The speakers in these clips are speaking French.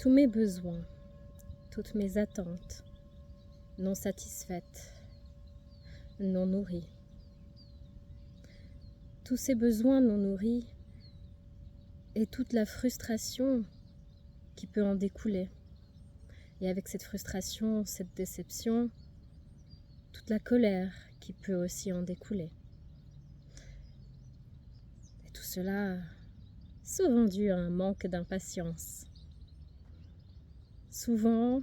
tous mes besoins, toutes mes attentes non satisfaites, non nourries. Tous ces besoins non nourris et toute la frustration qui peut en découler. Et avec cette frustration, cette déception, toute la colère qui peut aussi en découler. Et tout cela, souvent dû à un manque d'impatience. Souvent,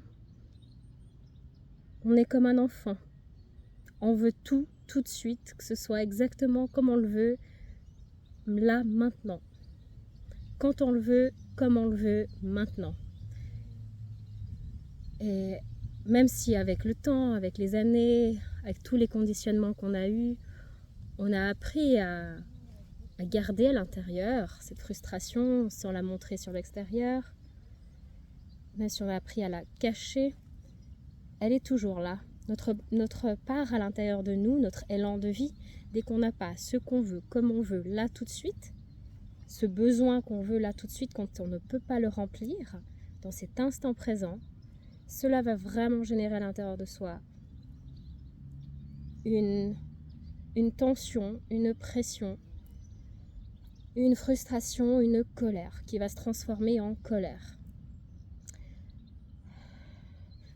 on est comme un enfant. On veut tout, tout de suite, que ce soit exactement comme on le veut, là, maintenant. Quand on le veut, comme on le veut, maintenant. Et même si avec le temps, avec les années, avec tous les conditionnements qu'on a eus, on a appris à garder à l'intérieur cette frustration sans la montrer sur l'extérieur, même si on a appris à la cacher, elle est toujours là. Notre part à l'intérieur de nous, notre élan de vie, dès qu'on n'a pas ce qu'on veut, comme on veut, là tout de suite, ce besoin qu'on veut là tout de suite, quand on ne peut pas le remplir, dans cet instant présent, cela va vraiment générer à l'intérieur de soi une tension, une pression, une frustration, une colère qui va se transformer en colère.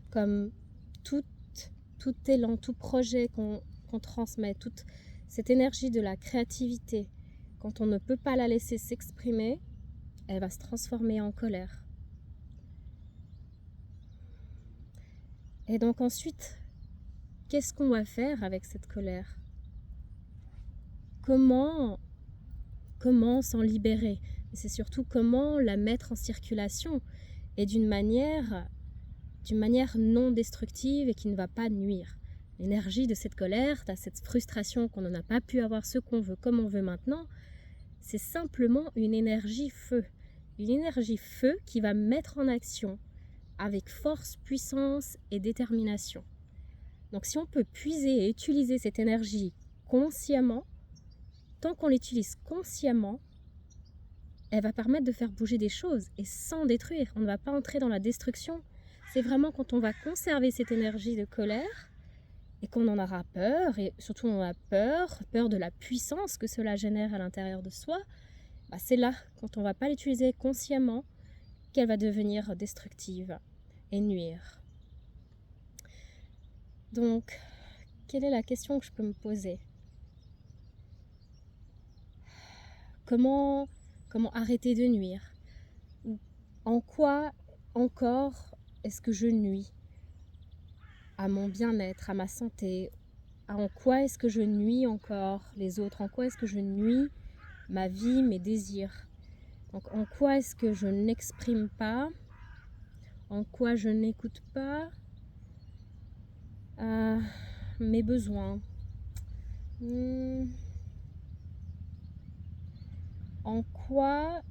Comme tout élan, tout projet qu'on transmet, toute cette énergie de la créativité, quand on ne peut pas la laisser s'exprimer, elle va se transformer en colère. Et donc ensuite, qu'est-ce qu'on va faire avec cette colère? Comment s'en libérer? C'est surtout comment la mettre en circulation et d'une manière non destructive et qui ne va pas nuire. L'énergie de cette colère, de cette frustration qu'on n'a pas pu avoir ce qu'on veut comme on veut maintenant, c'est simplement une énergie feu. Une énergie feu qui va mettre en action avec force, puissance et détermination. Donc si on peut puiser et utiliser cette énergie consciemment, tant qu'on l'utilise consciemment, elle va permettre de faire bouger des choses et sans détruire. On ne va pas entrer dans la destruction. C'est vraiment quand on va conserver cette énergie de colère et qu'on en aura peur, et surtout on a peur de la puissance que cela génère à l'intérieur de soi, c'est là, quand on ne va pas l'utiliser consciemment, qu'elle va devenir destructive et nuire. Donc, quelle est la question que je peux me poser? Comment arrêter de nuire? En quoi encore est-ce que je nuis à mon bien-être, à ma santé? En quoi est-ce que je nuis encore les autres? En quoi est-ce que je nuis ma vie, mes désirs? Donc, en quoi est-ce que je n'exprime pas? En quoi je n'écoute pas mes besoins? En quoi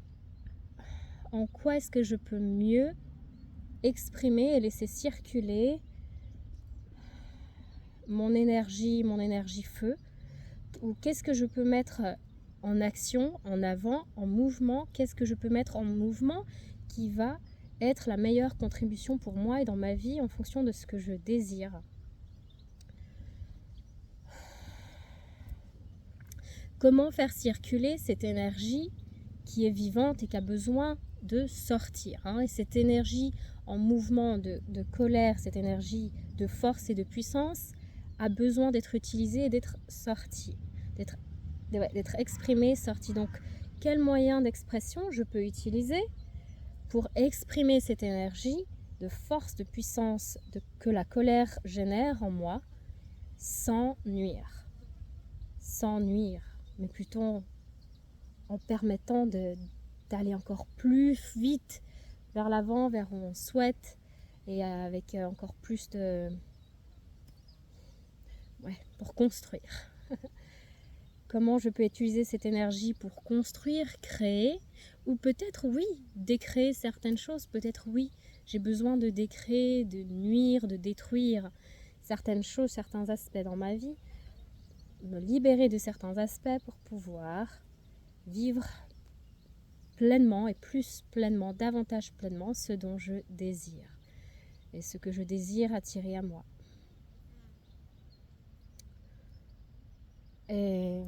est-ce que je peux mieux exprimer et laisser circuler mon énergie feu? Ou qu'est-ce que je peux mettre en action, en avant, en mouvement? Qu'est-ce que je peux mettre en mouvement qui va être la meilleure contribution pour moi et dans ma vie en fonction de ce que je désire? Comment faire circuler cette énergie qui est vivante et qui a besoin de sortir, Et cette énergie en mouvement de colère, cette énergie de force et de puissance a besoin d'être utilisée et d'être sortie, d'être exprimée, sortie. Donc, quel moyen d'expression je peux utiliser pour exprimer cette énergie de force, de puissance que la colère génère en moi sans nuire, mais plutôt en permettant d'aller encore plus vite vers l'avant, vers où on souhaite, et avec encore plus pour construire. Comment je peux utiliser cette énergie pour construire, créer, ou peut-être oui, décréer certaines choses, peut-être oui, j'ai besoin de décréer, de nuire, de détruire certaines choses, certains aspects dans ma vie, me libérer de certains aspects pour pouvoir vivre pleinement et plus pleinement, davantage pleinement ce dont je désire et ce que je désire attirer à moi. Et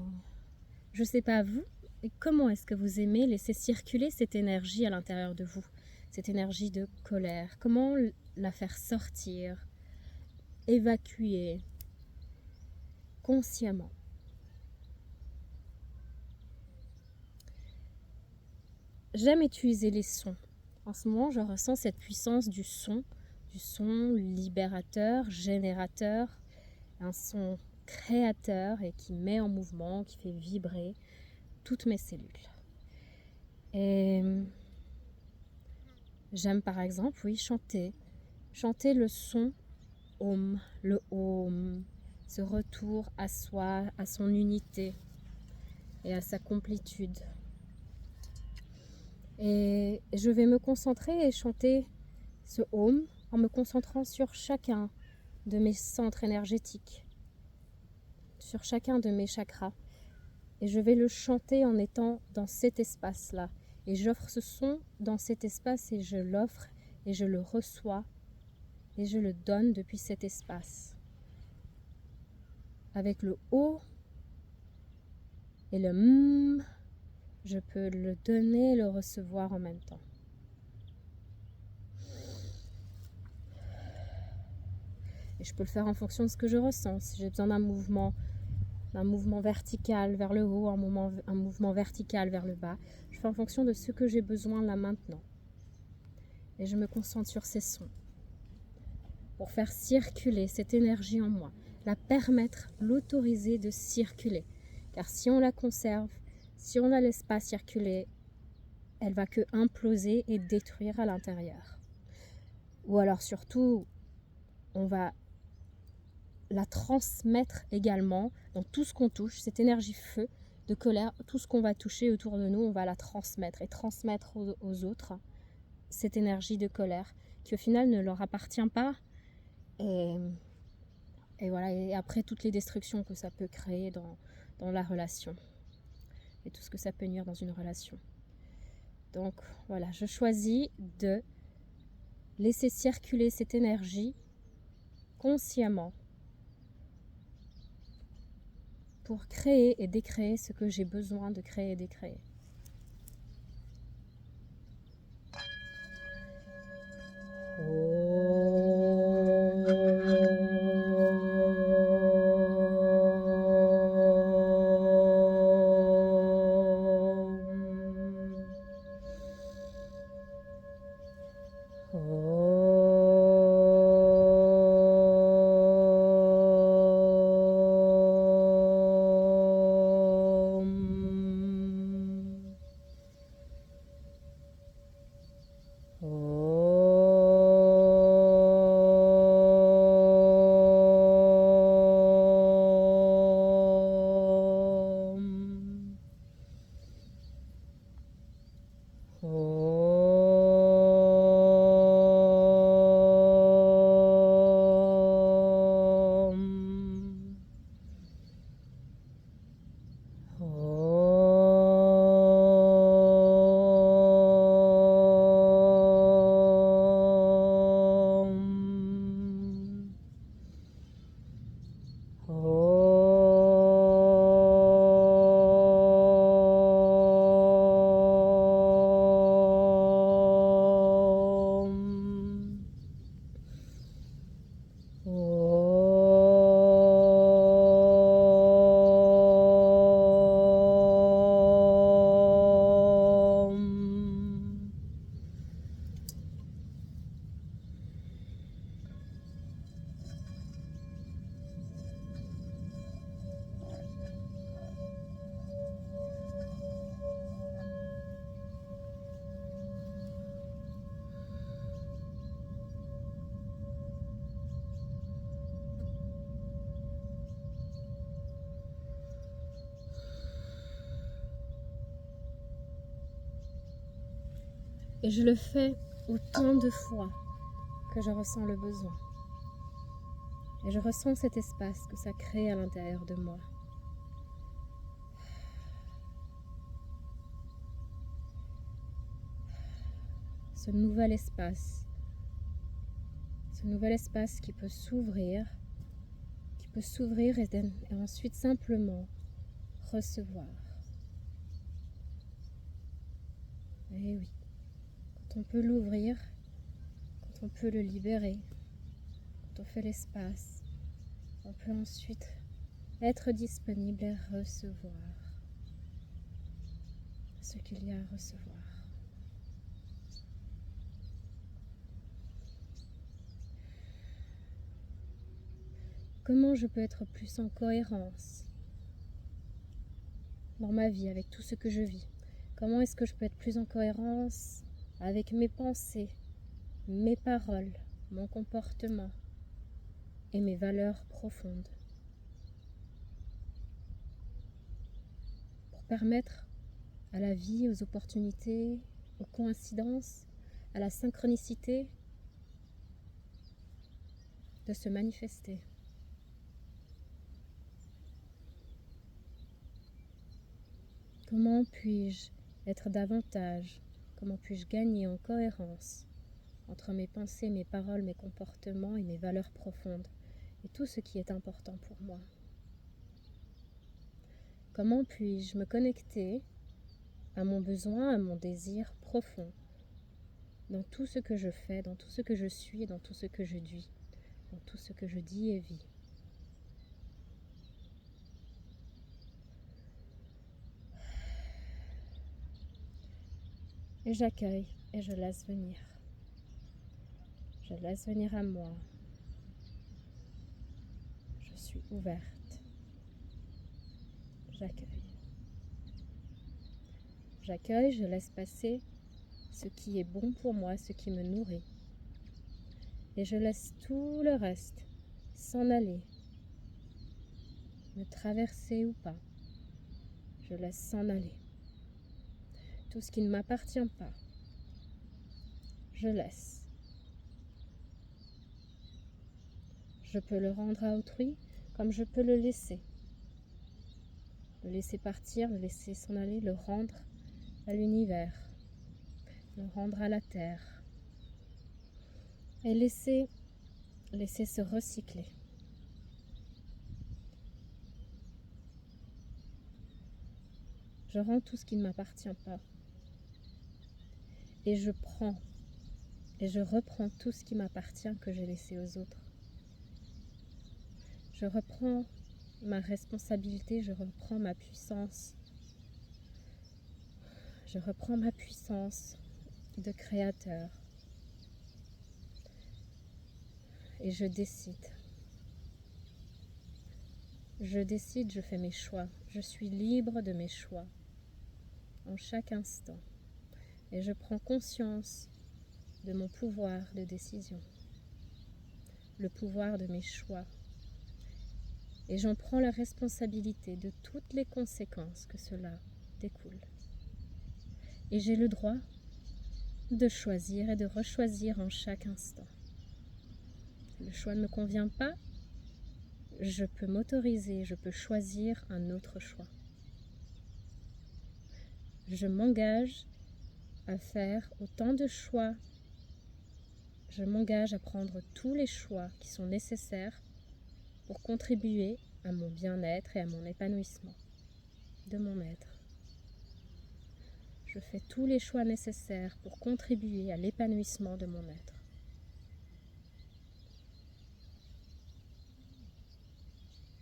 je ne sais pas vous, et comment est-ce que vous aimez laisser circuler cette énergie à l'intérieur de vous, cette énergie de colère? Comment la faire sortir, évacuer consciemment? J'aime utiliser les sons. En ce moment, je ressens cette puissance du son libérateur, générateur, un son créateur et qui met en mouvement, qui fait vibrer toutes mes cellules. Et j'aime par exemple, oui, chanter le son Om, le Om, ce retour à soi, à son unité et à sa complétude. Et je vais me concentrer et chanter ce Om en me concentrant sur chacun de mes centres énergétiques, sur chacun de mes chakras. Et je vais le chanter en étant dans cet espace-là. Et j'offre ce son dans cet espace et je l'offre et je le reçois et je le donne depuis cet espace. Avec le O et le M, je peux le donner et le recevoir en même temps. Et je peux le faire en fonction de ce que je ressens. Si j'ai besoin d'un mouvement vertical vers le haut, un mouvement vertical vers le bas, je fais en fonction de ce que j'ai besoin là maintenant. Et je me concentre sur ces sons pour faire circuler cette énergie en moi, la permettre, l'autoriser de circuler. Car si on la conserve, si on ne la laisse pas circuler, elle va que imploser et détruire à l'intérieur. Ou alors surtout, on va la transmettre également dans tout ce qu'on touche, cette énergie feu, de colère, tout ce qu'on va toucher autour de nous, on va la transmettre et transmettre aux autres cette énergie de colère qui au final ne leur appartient pas et voilà, et après toutes les destructions que ça peut créer dans la relation et tout ce que ça peut nuire dans une relation. Donc voilà, je choisis de laisser circuler cette énergie consciemment pour créer et décréer ce que j'ai besoin de créer et décréer. Et je le fais autant de fois que je ressens le besoin. Et je ressens cet espace que ça crée à l'intérieur de moi. ce nouvel espace qui peut s'ouvrir et ensuite simplement recevoir. Et oui, quand on peut l'ouvrir, quand on peut le libérer, quand on fait l'espace, on peut ensuite être disponible et recevoir ce qu'il y a à recevoir. Comment je peux être plus en cohérence dans ma vie, avec tout ce que je vis? Comment est-ce que je peux être plus en cohérence avec mes pensées, mes paroles, mon comportement et mes valeurs profondes? Pour permettre à la vie, aux opportunités, aux coïncidences, à la synchronicité de se manifester. Comment puis-je être davantage, comment puis-je gagner en cohérence entre mes pensées, mes paroles, mes comportements et mes valeurs profondes et tout ce qui est important pour moi? Comment puis-je me connecter à mon besoin, à mon désir profond dans tout ce que je fais, dans tout ce que je suis, dans tout ce que je dis, dans tout ce que je dis et vis? Et j'accueille et je laisse venir. Je laisse venir à moi. Je suis ouverte. J'accueille. J'accueille, je laisse passer ce qui est bon pour moi, ce qui me nourrit. Et je laisse tout le reste s'en aller, me traverser ou pas. Je laisse s'en aller. Tout ce qui ne m'appartient pas, je laisse. Je peux le rendre à autrui comme je peux le laisser. Le laisser partir, le laisser s'en aller, le rendre à l'univers, le rendre à la terre. Et laisser se recycler. Je rends tout ce qui ne m'appartient pas. Et je prends et je reprends tout ce qui m'appartient que j'ai laissé aux autres. Je reprends ma responsabilité, je reprends ma puissance. Je reprends ma puissance de créateur. Et je décide. Je décide, je fais mes choix. Je suis libre de mes choix en chaque instant. Et je prends conscience de mon pouvoir de décision, le pouvoir de mes choix. Et j'en prends la responsabilité de toutes les conséquences que cela découle. Et j'ai le droit de choisir et de rechoisir en chaque instant. Le choix ne me convient pas, je peux m'autoriser, je peux choisir un autre choix. Je m'engage à faire autant de choix. Je m'engage à prendre tous les choix qui sont nécessaires pour contribuer à mon bien-être et à mon épanouissement de mon être. Je fais tous les choix nécessaires pour contribuer à l'épanouissement de mon être.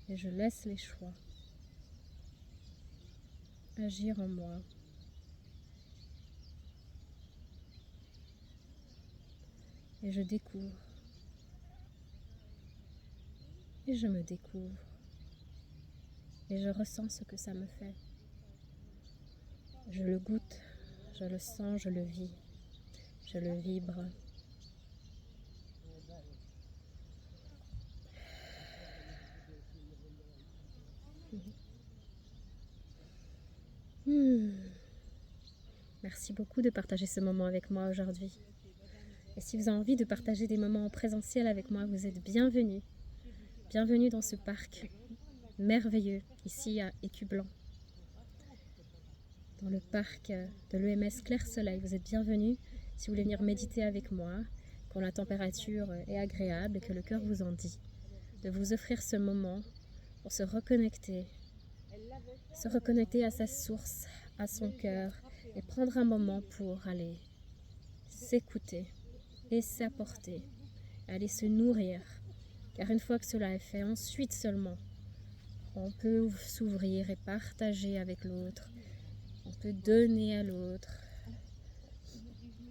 Et je laisse les choix agir en moi. Et je découvre. Et je me découvre. Et je ressens ce que ça me fait. Je le goûte, je le sens, je le vis, je le vibre. Merci beaucoup de partager ce moment avec moi aujourd'hui. Et si vous avez envie de partager des moments en présentiel avec moi, vous êtes bienvenus. Bienvenue dans ce parc merveilleux, ici à Écublanc. Dans le parc de l'EMS Clair Soleil, vous êtes bienvenus. si vous voulez venir méditer avec moi, quand la température est agréable et que le cœur vous en dit, de vous offrir ce moment pour se reconnecter à sa source, à son cœur, et prendre un moment pour aller s'écouter et s'apporter, aller se nourrir. Car une fois que cela est fait, ensuite seulement, on peut s'ouvrir et partager avec l'autre. On peut donner à l'autre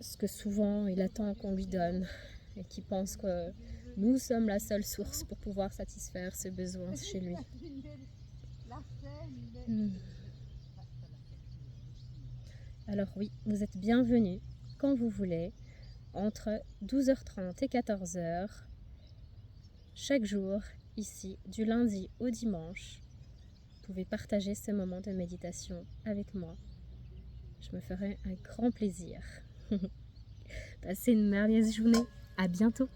ce que souvent il attend qu'on lui donne et qui pense que nous sommes la seule source pour pouvoir satisfaire ce besoin chez lui. Alors oui, vous êtes bienvenus quand vous voulez, entre 12h30 et 14h, chaque jour, ici, du lundi au dimanche. Vous pouvez partager ce moment de méditation avec moi. Je me ferai un grand plaisir. Passez une merveilleuse journée. À bientôt.